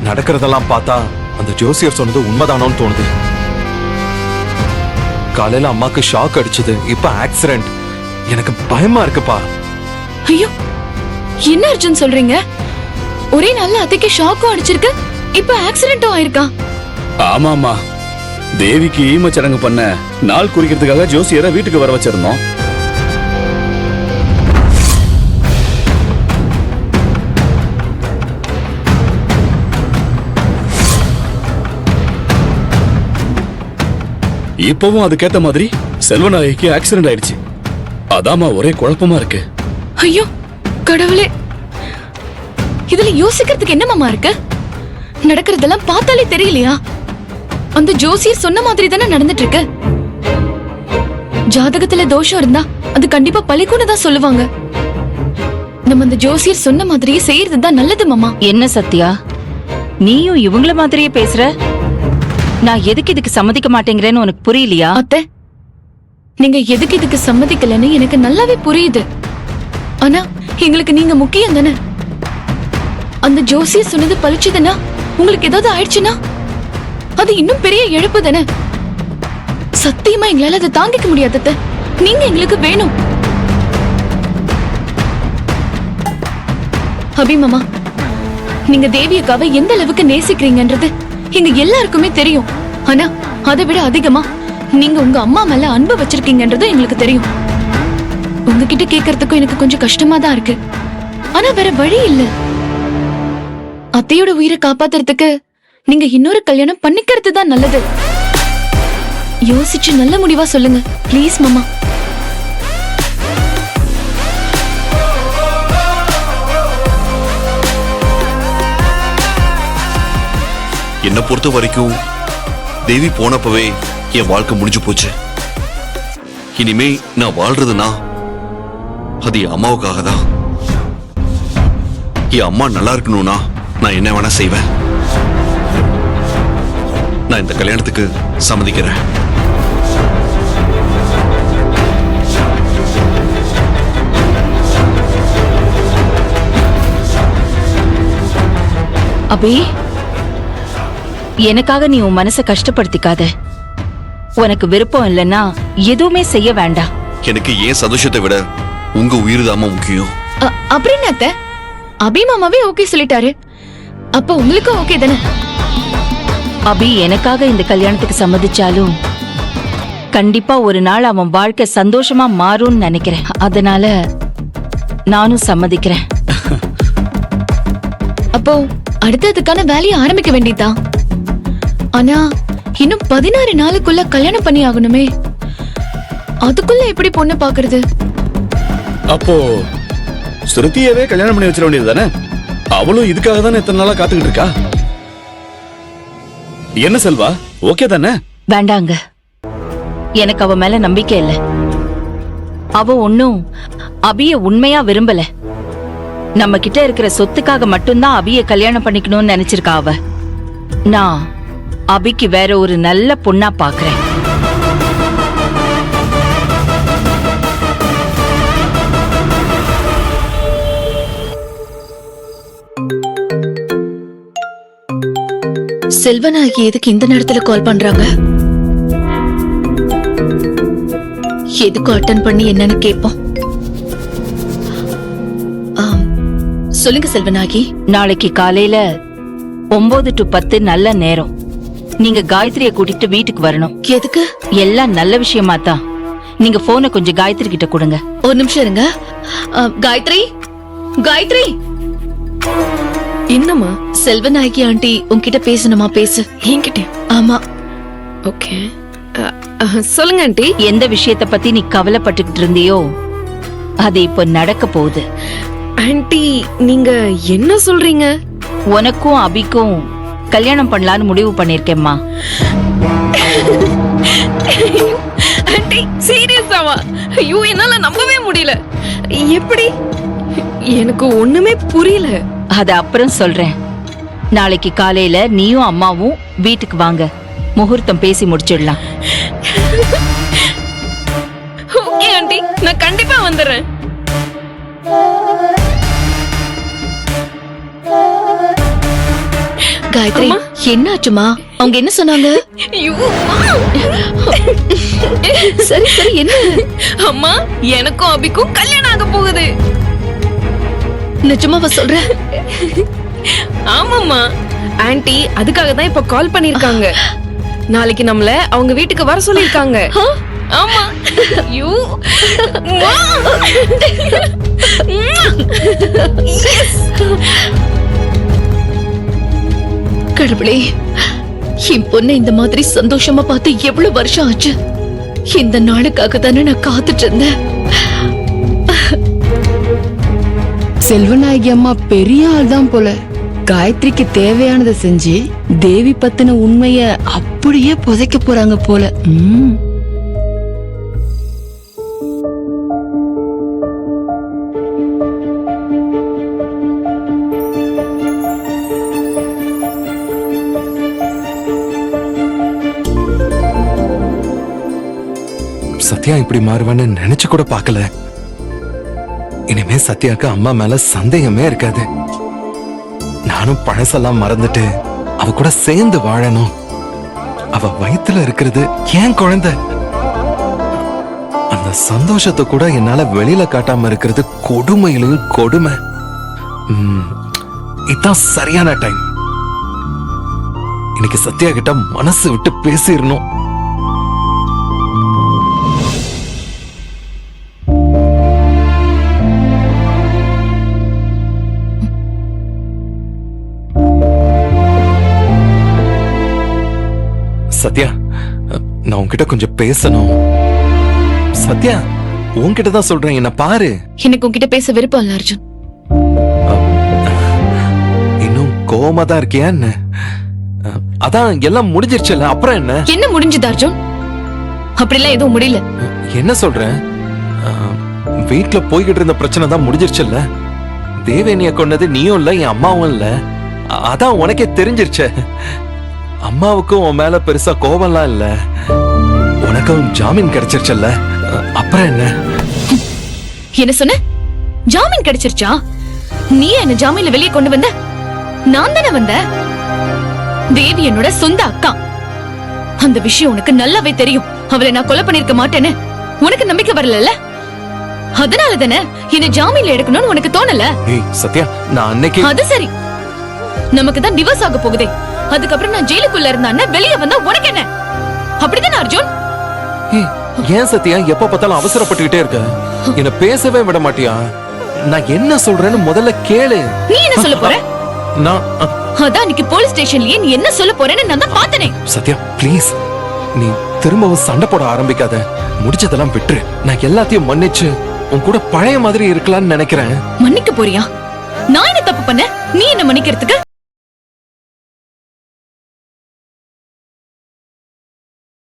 நடக்கிறதெல்லாம் பார்த்தா அந்த ஜோசியர் சொன்னது உண்மைதானோன்னு தோணுது. காலையில அம்மாக்கு ஷாக் அடிச்சது, இப்ப ஆக்சிடென்ட். எனக்கு பயமா இருக்குப்பா. ஐயோ, என்ன அர்ஜுன் சொல்றீங்க? ஒரே நாள்ல அத்தைக்கு ஷாக்கும் அடிச்சிருக்கு, இப்ப ஆக்சிடென்ட்டும் ஆயிருக்கா? ஆமாமா, தேவிக்கு ஈமச்சடங்கு பண்ண நாள் குறிக்கிறதுக்காக ஜோசியரை வீட்டுக்கு வர வச்சிருந்தோம். இப்பவும் அதுக்கேத்த மாதிரி செல்வநாயகிக்கு ஆக்சிடென்ட் ஆயிடுச்சு. அதாமா ஒரே குழப்பமா இருக்கு. ஐயோ கடவுளே, இதுல யோசிக்கிறதுக்கு என்ன மாமா இருக்கு? நடக்கிறதெல்லாம் பார்த்தாலே தெரியலையா? அந்த ஜோசியர் சொன்ன மாதிரி தானே நடந்துட்டு இருக்கு. ஜாதகத்துல தோஷம் இருந்தா அது கண்டிப்பா பழிக்குன்னு தான் சொல்லுவாங்க. நம்ம அந்த ஜோசியர் சொன்ன மாதிரியே செய்யறதுதான் நல்லது மாமா. என்ன சத்யா, நீயும் இவங்கள மாதிரியே பேசுற? நான் எதுக்கு இதுக்கு சம்மதிக்க மாட்டேங்கிறேன்னு உனக்கு புரியலையா? அத்தை, நீங்க எதுக்கு இதுக்கு சம்மதிக்கலன்னு எனக்கு நல்லாவே புரியுது. ஆனா எங்களுக்கு நீங்க முக்கியம் தானே. அந்த ஜோசியர் சொன்னது பழிச்சதுன்னா, உங்களுக்கு ஏதாவது ஆயிடுச்சுன்னா அது இன்னும் பெரிய இழப்பு தானே. சத்தியமா எங்களால அதை தாங்கிக்க முடியாது அத்தை. நீங்க எங்களுக்கு வேணும். அபி மாமா, நீங்க தேவி அக்காவை எந்த அளவுக்கு நேசிக்கிறீங்கன்றது எங்க எல்லாருக்குமே தெரியும். ஆனா அதை விட அதிகமா நீங்க உங்க அம்மா மேல அன்பு வச்சிருக்கீங்கன்றது எங்களுக்கு தெரியும். உங்ககிட்ட கேக்குறதுக்கும் எனக்கு கொஞ்சம் கஷ்டமா தான் இருக்கு. ஆனா வேற வழி இல்ல. அத்தையோட உயிரை காப்பாத்துறதுக்கு நீங்க இன்னொரு கல்யாணம் பண்ணிக்கிறது தான் நல்லது. யோசிச்சு நல்ல முடிவா சொல்லுங்க ப்ளீஸ் மாமா. என்ன பொறுத்த வரைக்கும் தேவி போனப்பவே என் வாழ்க்கை முடிஞ்சு போச்சு. இனிமே நான் வாழ்றதுன்னா அது என் அம்மாவுக்காக தான். என் அம்மா நல்லா இருக்கணும்னா நான் என்ன வேணா செய்வேன். நான் இந்த கல்யாணத்துக்கு சம்மதிக்கிறேன். அபி, எனக்காக நீ உன் மனசை கஷ்டப்படுத்திக்காத. உனக்கு விருப்பம் இல்லைன்னா எதுவுமே செய்ய வேண்டாம். எனக்கு ஏன் சந்தோஷத்தை விட உங்க உயிர் தாமா முக்கியம். அப்படின்னு அத்தை, அபி மாமாவே ஓகே சொல்லிட்டாரு. அப்ப உங்களுக்கும் ஓகே தானே? அபி எனக்காக இந்த கல்யாணத்துக்கு சம்மதிச்சாலும் கண்டிப்பா ஒரு நாள் அவன் வாழ்க்கை சந்தோஷமா மாறும்னு நினைக்கிறேன். அதனால நானும் சம்மதிக்கிறேன். அப்போ அடுத்ததுக்கான வேலையை ஆரம்பிக்க வேண்டியதுதான். ஆனா இன்னும் 16 நாளுக்குள்ள கல்யாணம் பண்ணி ஆகணுமே. அதுக்குள்ள எப்படி பொண்ணு பாக்குறது? அப்போ ஸ்ருதியவே கல்யாணம் பண்ணி வச்சிட வேண்டியது தானே? அவளும் இதுக்காக தானே இத்தனை நாளா காத்துக்கிட்டு இருக்கா. என்ன செல்வா, ஓகே தானே? வேண்டாங்க, எனக்கு அவ மேல நம்பிக்கை இல்ல. அவ ஒன்னும் அபிய உண்மையா விரும்பல. நம்ம கிட்ட இருக்கிற சொத்துக்காக மட்டும்தான் அபிய கல்யாணம் பண்ணிக்கணும்னு நினைச்சிருக்கா அவ. நான் அபிக்கு வேற ஒரு நல்ல பொண்ணா பாக்குறேன். செல்வநாயகி எதுக்கு இந்த நேரத்துல கால் பண்றாங்க? எதுக்கு அட்டன் பண்ணி என்னன்னு கேட்போம். சொல்லுங்க செல்வநாயகி. நாளைக்கு காலையில 9 to 10 நல்ல நேரம். நீங்க காயத்ரிய கூட்டிட்டு வீட்டுக்கு வரணும். எதுக்கு? எல்லாம் நல்ல விஷயமா தான். நீங்க போனை கொஞ்சம் காயத்ரி கிட்ட கொடுங்க. ஒரு நிமிஷம் இருங்க. காயத்ரி, காயத்ரி. என்னம்மா? செல்வநாயகி ஆண்டி உன்கிட்ட பேசணுமா? பேசு. என்கிட்ட? ஆமா. ஓகே, சொல்லுங்க ஆண்டி. எந்த விஷயத்தை பத்தி நீ கவலைப்பட்டுக்கிட்டு இருந்தியோ அது இப்ப நடக்க போகுது. ஆண்டி நீங்க என்ன சொல்றீங்க? உனக்கும் அபிக்கும் கல்யாணம் பண்ணலான்னு முடிவு பண்ணிருக்கேம்மா. ஆண்டி சீரியஸாவா? ஐயோ, என்னால நம்பவே முடியல. எப்படி? எனக்கு ஒண்ணுமே புரியல. அத அப்புறம் சொல்றேன். நாளைக்கு காலையில நீயும் அம்மாவும் வீட்டுக்கு வாங்க. முகூர்த்தம் பேசி முடிச்சிடலாம். ஓகே ஆண்டி, நான் கண்டிப்பா வந்துடுறேன். காயத்ரி என்னாச்சுமா? அவங்க என்ன சொன்னாங்க? சரி சரி, என்ன? அம்மா, எனக்கும் அபிக்கும் கல்யாணம் ஆக போகுது. நிஜமாவா சொல்ற? ஆமாம்மா, ஆன்ட்டி அதுக்காக தான் இப்ப கால் பண்ணிருக்காங்க. நாளைக்கு நம்மள அவங்க வீட்டுக்கு வர சொல்லிருக்காங்க. ஆமா. யூ கடவுளே, என் பொண்ணை இந்த மாதிரி சந்தோஷமா பார்த்து எவ்வளவு வருஷம் ஆச்சு. இந்த நாளுக்காக தானே நான் காத்துட்டு இருந்தேன். செல்வநாயகி அம்மா பெரிய ஆள் தான் போல. காயத்ரிக்கு தேவையானதை செஞ்சு தேவி பத்தின உண்மைய அப்படியே புதைக்க போறாங்க போல. சத்யா இப்படி மாறுவான்னு நினைச்சு கூட பார்க்கல. இனிமே சத்யாக்கு அம்மா மேல சந்தேகமே இருக்காது. நானும் பழசெல்லாம் மறந்துட்டு அவ கூட சேர்ந்து வாழணும். அவ வயித்துல இருக்கிறது ஏன் குழந்தை. அந்த சந்தோஷத்தை கூட என்னால வெளியில காட்டாம இருக்கிறது கொடுமையிலும் கொடுமை. இதான் சரியான டைம். இன்னைக்கு சத்யா கிட்ட மனசு விட்டு பேசிடணும். சத்யா, நான் உன்கிட்ட கொஞ்சம் பேசணும். சத்யா, உன்கிட்ட தான் சொல்றேன், என்ன பாரு. எனக்கு உன்கிட்ட பேச விருப்பம் இல்ல அர்ஜுன். இன்னும் கோவமா தான் இருக்கியா என்ன? அதான் எல்லாம் முடிஞ்சிருச்சுல, அப்புறம் என்ன? என்ன முடிஞ்சது அர்ஜுன்? அப்படிலாம் எதுவும் முடியல. என்ன சொல்ற? வீட்ல போய்கிட்டு இருந்த பிரச்சனை தான் முடிஞ்சிருச்சுல்ல. தேவேனிய கொன்னது நீயும் இல்ல, என் அம்மாவும் இல்ல. அதான் உனக்கே தெரிஞ்சிருச்சே. அம்மாவுக்கும் உன் மேல பெருசா கோபம்லாம் இல்ல. உனக்கும் ஜாமீன் கிடைச்சிருச்சல்ல, அப்புறம் என்ன? என்ன சொன்ன? ஜாமீன் கிடைச்சிருச்சா? நீ என்ன ஜாமீன்ல வெளியே கொண்டு வந்த? நான் தானே வந்த. தேவி என்னோட சொந்த அக்கா. அந்த விஷயம் உனக்கு நல்லாவே தெரியும். அவளை நான் கொலை பண்ணிருக்க மாட்டேன்னு உனக்கு நம்பிக்கை வரல. அதனால தானே என்ன ஜாமீன்ல எடுக்கணும்னு உனக்கு தோணல. ஏய் சத்யா, நான் அன்னைக்கு. அது சரி, நமக்கு தான் டிவோர்ஸ் ஆக போகுதே. அதுக்கப்புறம் நான் ஜெயிலுக்குள்ள இருந்தானே, வெளியே வந்தா உனக்கு என்ன? அப்படிதானே அர்ஜுன்? ஏன் சத்யா எப்ப பார்த்தாலும் அவசரப்பட்டுக்கிட்டே இருக்க? என்ன பேசவே விட மாட்டியா? நான் என்ன சொல்றேன்னு முதல்ல கேளு. நீ என்ன சொல்ல போற? நான் அதான் அன்னைக்கு போலீஸ் ஸ்டேஷன்லயே நீ என்ன சொல்ல போறேன்னு நான் தான் பார்த்தனே. சத்யா ப்ளீஸ், நீ திரும்பவும் சண்டை போட ஆரம்பிக்காத. முடிச்சதெல்லாம் விட்டுரு. நான் எல்லாத்தையும் மன்னிச்சு உன் கூட பழைய மாதிரி இருக்கலாம்னு நினைக்கிறேன். மன்னிக்க போறியா? நான் என்ன தப்பு பண்ண நீ என்ன மன்னிக்கிறதுக்கு?